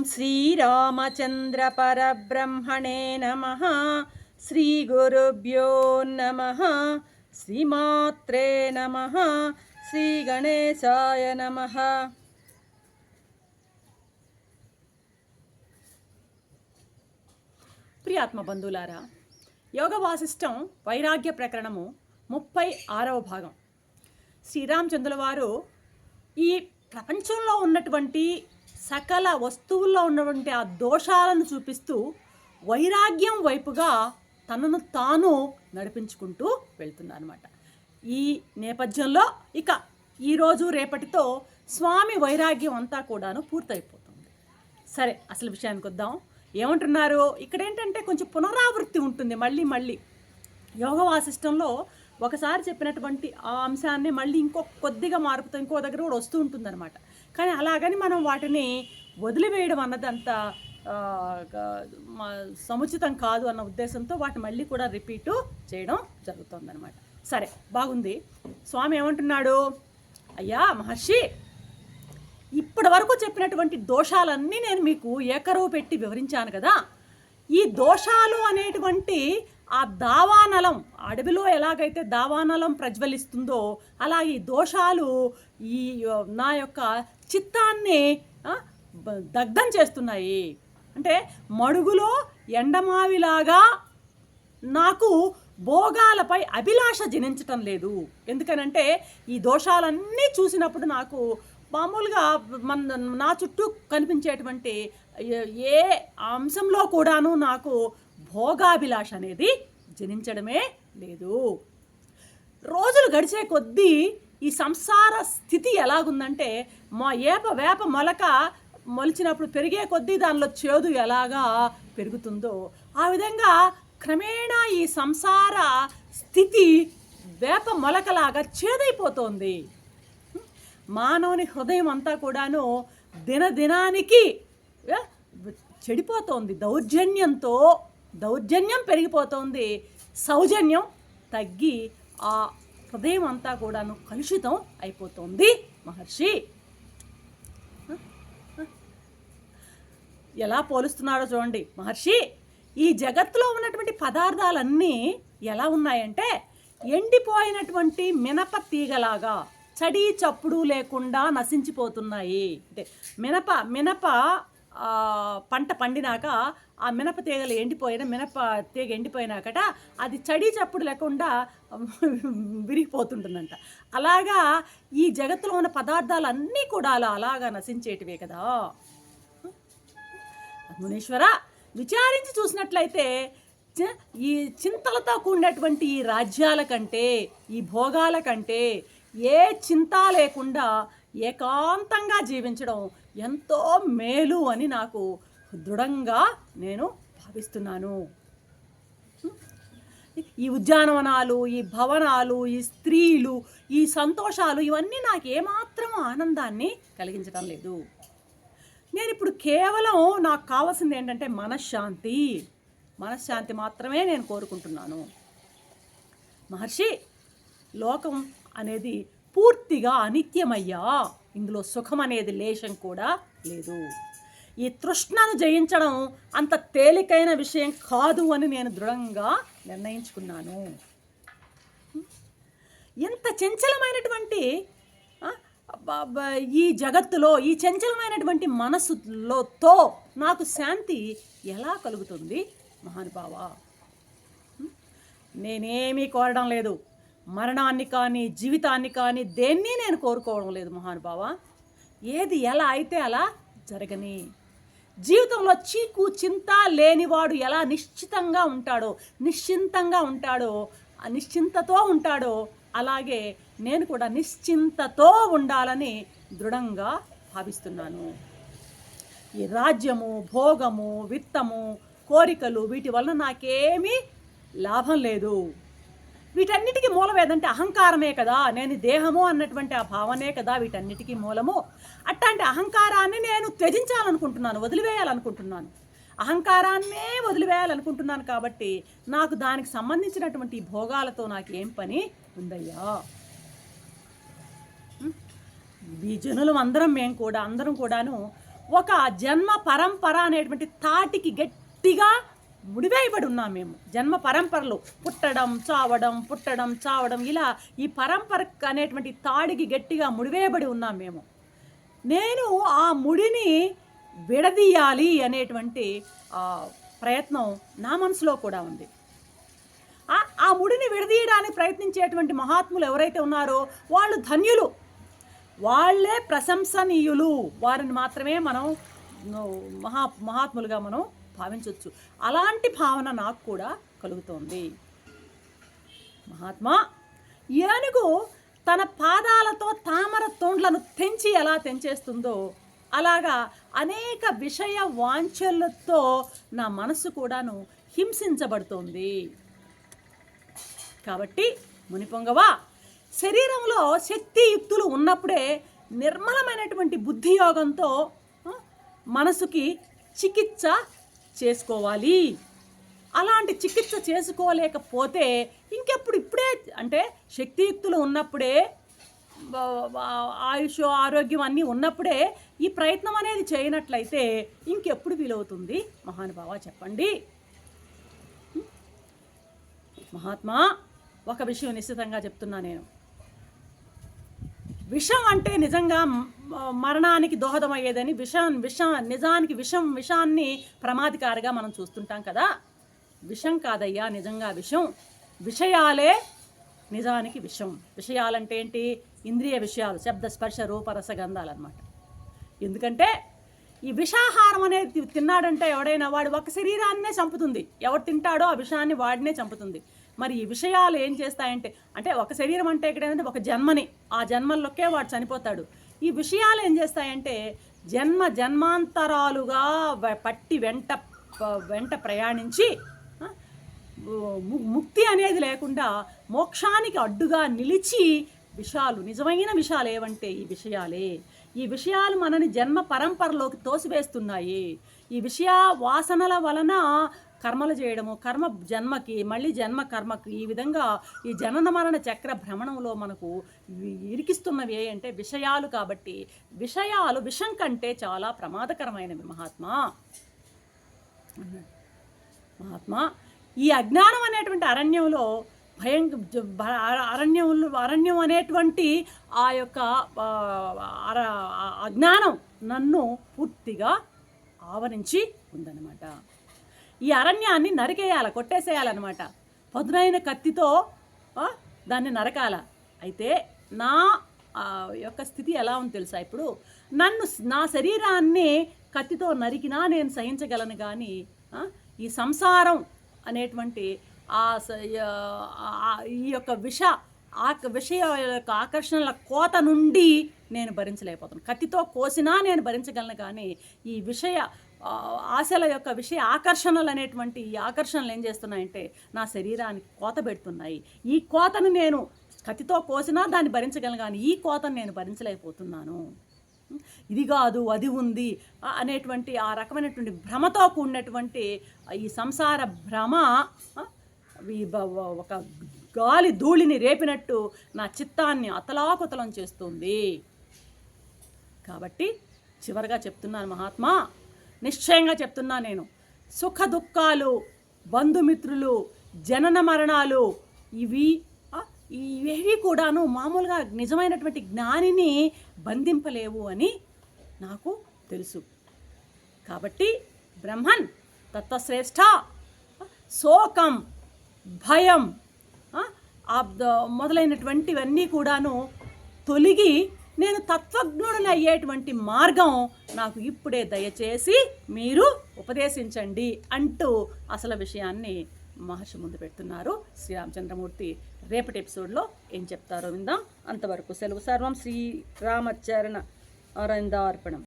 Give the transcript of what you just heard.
శ్రీరామచంద్ర పరబ్రహ్మణే నమః. శ్రీగురుభ్యో నమః. శ్రీమాత్రే నమః. శ్రీగణేశాయ నమః. ప్రియాత్మ బంధువులారా, యోగ వాసిష్టం వైరాగ్య ప్రకరణము 36వ భాగం. శ్రీరామచంద్రుల వారు ఈ ప్రపంచంలో ఉన్నటువంటి సకల వస్తువుల్లో ఉన్నటువంటి ఆ దోషాలను చూపిస్తూ వైరాగ్యం వైపుగా తనను తాను నడిపించుకుంటూ వెళ్తున్నారన్నమాట. ఈ నేపథ్యంలో ఇక ఈరోజు రేపటితో స్వామి వైరాగ్యం అంతా కూడాను పూర్తయిపోతుంది. సరే, అసలు విషయానికి వద్దాం. ఏమంటున్నారు ఇక్కడ ఏంటంటే కొంచెం పునరావృత్తి ఉంటుంది. మళ్ళీ యోగ వాసిష్టంలో ఒకసారి చెప్పినటువంటి ఆ అంశాన్ని మళ్ళీ కొద్దిగా మార్పుతో ఇంకో దగ్గర కూడా వస్తూ ఉంటుందన్నమాట. కానీ అలాగని మనం వాటిని వదిలివేయడం అన్నది అంత సముచితం కాదు అన్న ఉద్దేశంతో వాటిని మళ్ళీ కూడా రిపీటు చేయడం జరుగుతుందన్నమాట. సరే, బాగుంది. స్వామి ఏమంటున్నాడు, అయ్యా మహర్షి, ఇప్పటి వరకు చెప్పినటువంటి దోషాలన్నీ నేను మీకు ఏకరువు పెట్టి వివరించాను కదా. ఈ దోషాలు అనేటువంటి ఆ దావానలం, అడవిలో ఎలాగైతే దావానలం ప్రజ్వలిస్తుందో అలా ఈ దోషాలు ఈ నా యొక్క చిత్తాన్ని దగ్ధం చేస్తున్నాయి. అంటే మడుగులో ఎండమావిలాగా నాకు భోగాలపై అభిలాష జనించటం లేదు. ఎందుకనంటే ఈ దోషాలన్నీ చూసినప్పుడు నాకు మామూలుగా నా చుట్టూ కనిపించేటువంటి ఏ అంశంలో కూడాను నాకు భోగాభిలాష అనేది జనించడమే లేదు. రోజులు గడిచే కొద్దీ ఈ సంసార స్థితి ఎలాగుందంటే వేప మొలక మొలిచినప్పుడు పెరిగే కొద్దీ దానిలో చేదు ఎలాగా పెరుగుతుందో ఆ విధంగా క్రమేణా ఈ సంసార స్థితి వేప మొలకలాగా చేదైపోతోంది. మానవుని హృదయం అంతా కూడాను దినదినానికి చెడిపోతోంది. దౌర్జన్యం పెరిగిపోతోంది. సౌజన్యం తగ్గి ఆ హృదయం అంతా కూడాను కలుషితం అయిపోతుంది. మహర్షి ఎలా పోలుస్తున్నాడో చూడండి. మహర్షి, ఈ జగత్తులో ఉన్నటువంటి పదార్థాలన్నీ ఎలా ఉన్నాయంటే ఎండిపోయినటువంటి మినప తీగలాగా చడి చప్పుడు లేకుండా నశించిపోతున్నాయి. అంటే మినప పంట పండినాక ఆ మినప తీగలు మినప తీగ ఎండిపోయినాకట అది చడి చప్పుడు లేకుండా విరిగిపోతుంటుందంట. అలాగా ఈ జగత్తులో ఉన్న పదార్థాలన్నీ కూడా అలాగా నశించేటివే కదా. మునీశ్వర, విచారించి చూసినట్లయితే ఈ చింతలతో కూడినటువంటి ఈ రాజ్యాల కంటే, ఈ భోగాల కంటే ఏ చింత లేకుండా ఏకాంతంగా జీవించడం ఎంతో మేలు అని నాకు దృఢంగా నేను భావిస్తున్నాను. ఈ ఉద్యానవనాలు, ఈ భవనాలు, ఈ స్త్రీలు, ఈ సంతోషాలు ఇవన్నీ నాకు ఏమాత్రం ఆనందాన్ని కలిగించడం లేదు. నేను ఇప్పుడు కేవలం నాకు కావాల్సింది ఏంటంటే మనశ్శాంతి మాత్రమే నేను కోరుకుంటున్నాను. మహర్షి, లోకం అనేది పూర్తిగా అనిత్యమయ్యా. ఇందులో సుఖం అనేది లేశం కూడా లేదు. ఈ తృష్ణను జయించడం అంత తేలికైన విషయం కాదు అని నేను దృఢంగా నిర్ణయించుకున్నాను. ఎంత చంచలమైనటువంటి ఈ జగత్తులో ఈ చంచలమైనటువంటి మనసుతో నాకు శాంతి ఎలా కలుగుతుంది మహానుభావ? నేనేమీ కోరడం లేదు. మరణాన్ని కానీ జీవితాన్ని కానీ దేన్ని నేను కోరుకోవడం లేదు మహానుభావ. ఏది ఎలా అయితే అలా జరగని. జీవితంలో చీకు చింత లేనివాడు ఎలా నిశ్చింతగా ఉంటాడో నిశ్చింతతో ఉంటాడో అలాగే నేను కూడా నిశ్చింతతో ఉండాలని దృఢంగా భావిస్తున్నాను. ఈ రాజ్యము, భోగము, విత్తము, కోరికలు వీటి వలన నాకేమీ లాభం లేదు. వీటన్నిటికీ మూలం ఏదంటే అహంకారమే కదా. నేను దేహము అన్నటువంటి ఆ భావనే కదా వీటన్నిటికీ మూలము. అట్లాంటి అహంకారాన్ని నేను త్యజించాలనుకుంటున్నాను, వదిలివేయాలనుకుంటున్నాను. అహంకారాన్నే వదిలివేయాలనుకుంటున్నాను కాబట్టి నాకు దానికి సంబంధించినటువంటి భోగాలతో నాకేం పని ఉందయ్యా? ఈ జనులు అందరం కూడాను ఒక జన్మ పరంపర అనేటువంటి తాటికి గట్టిగా ముడివేయబడి ఉన్నాం మేము. జన్మ పరంపరలు పుట్టడం చావడం ఇలా ఈ పరంపర అనేటువంటి తాడికి గట్టిగా ముడివేయబడి ఉన్నాం మేము. నేను ఆ ముడిని విడదీయాలి అనేటువంటి ప్రయత్నం నా మనసులో కూడా ఉంది. ఆ ముడిని విడదీయడానికి ప్రయత్నించేటువంటి మహాత్ములు ఎవరైతే ఉన్నారో వాళ్ళు ధన్యులు, వాళ్ళే ప్రశంసనీయులు. వారిని మాత్రమే మనం మహాత్ములుగా మనం భావించవచ్చు. అలాంటి భావన నాకు కూడా కలుగుతోంది. మహాత్మా ఏనుగు తన పాదాలతో తామర తోండ్లను తెంచి ఎలా తెంచేస్తుందో అలాగా అనేక విషయ వాంఛలతో నా మనస్సు కూడాను హింసించబడుతోంది. కాబట్టి మునిపొంగవా, శరీరంలో శక్తియుక్తులు ఉన్నప్పుడే నిర్మలమైనటువంటి బుద్ధియోగంతో మనసుకి చికిత్స చేసుకోవాలి. అలాంటి చికిత్స చేసుకోలేకపోతే ఇప్పుడే అంటే శక్తియుక్తులు ఉన్నప్పుడే, ఆయుష్ ఆరోగ్యం అన్నీ ఉన్నప్పుడే ఈ ప్రయత్నం అనేది చేయనట్లయితే ఇంకెప్పుడు వీలవుతుంది మహానుభావ చెప్పండి. మహాత్మా, ఒక విషయం నిశ్చితంగా చెప్తున్నా నేను. విషం అంటే నిజంగా మరణానికి దోహదమయ్యేదని నిజానికి విషాన్ని ప్రమాదకారిగా మనం చూస్తుంటాం కదా. విషం కాదయ్యా నిజంగా విషయాలే నిజానికి విషం. విషయాలంటే ఏంటి? ఇంద్రియ విషయాలు, శబ్ద స్పర్శ రూప రసగంధాలు అన్నమాట. ఎందుకంటే ఈ విషాహారం అనేది తిన్నాడంటే ఎవడైనా వాడు ఒక శరీరాన్నే చంపుతుంది. ఎవరు తింటాడో ఆ విషయాన్ని వాడినే చంపుతుంది. మరి ఈ విషయాలు ఏం చేస్తాయంటే, అంటే ఒక శరీరం అంటే ఇక్కడ ఏంటంటే ఒక జన్మని, ఆ జన్మల్లోకే వాడు చనిపోతాడు. ఈ విషయాలు ఏం చేస్తాయంటే జన్మాంతరాలుగా పట్టి వెంట ప్రయాణించి ముక్తి అనేది లేకుండా మోక్షానికి అడ్డుగా నిలిచి నిజమైన విషయాలు ఏవంటే ఈ విషయాలు మనని జన్మ పరంపరలోకి తోసివేస్తున్నాయి. ఈ వాసనల వలన కర్మలు చేయడము, కర్మ జన్మకి మళ్ళీ జన్మ కర్మకి, ఈ విధంగా ఈ జనన మరణ చక్ర భ్రమణంలో మనకు ఇరికిస్తున్నవి అంటే విషయాలు. కాబట్టి విషం కంటే చాలా ప్రమాదకరమైనవి మహాత్మా. ఈ అజ్ఞానం అనేటువంటి అరణ్యంలో అరణ్యం అనేటువంటి ఆ యొక్క అజ్ఞానం నన్ను పూర్తిగా ఆవరించి ఉందన్నమాట. ఈ అరణ్యాన్ని కొట్టేసేయాలన్నమాట. పదునైన కత్తితో దాన్ని నరకాల. అయితే నా యొక్క స్థితి ఎలా ఉంది తెలుసా? ఇప్పుడు నా శరీరాన్ని కత్తితో నరికినా నేను సహించగలను, కానీ ఈ సంసారం అనేటువంటి ఈ యొక్క విషయ యొక్క ఆకర్షణల కోత నుండి నేను భరించలేకపోతాను. కత్తితో కోసినా నేను భరించగలను, కానీ ఈ ఆశల యొక్క ఆకర్షణలు అనేటువంటి ఈ ఆకర్షణలు ఏం చేస్తున్నాయంటే నా శరీరానికి కోత పెడుతున్నాయి. ఈ కోతను నేను కత్తితో కోసినా దాన్ని భరించగలను, కానీ ఈ కోతను నేను భరించలేకపోతున్నాను. ఇది కాదు అది ఉంది అనేటువంటి ఆ రకమైనటువంటి భ్రమతో కూడినటువంటి ఈ సంసార భ్రమ ఒక గాలి ధూళిని రేపినట్టు నా చిత్తాన్ని అతలాకుతలం చేస్తుంది. కాబట్టి చివరిగా చెప్తున్నాను మహాత్మా, నిశ్చయంగా చెప్తున్నా నేను, సుఖ దుఃఖాలు, బంధుమిత్రులు, జనన మరణాలు ఇవేవి కూడాను మామూలుగా నిజమైనటువంటి జ్ఞానిని బంధింపలేవు అని నాకు తెలుసు. కాబట్టి బ్రహ్మన్ తత్వశ్రేష్ఠ, శోకం, భయం మొదలైనటువంటివన్నీ కూడాను తొలగి నేను తత్వజ్ఞుడిని అయ్యేటువంటి మార్గం నాకు ఇప్పుడే దయచేసి మీరు ఉపదేశించండి అంటూ అసలు విషయాన్ని మహర్షి ముందు పెడుతున్నారు శ్రీరామచంద్రమూర్తి. రేపటి ఎపిసోడ్లో ఏం చెప్తారో విందాం. అంతవరకు సెలవు. సర్వం శ్రీరామచరణ అరవిందార్పణం.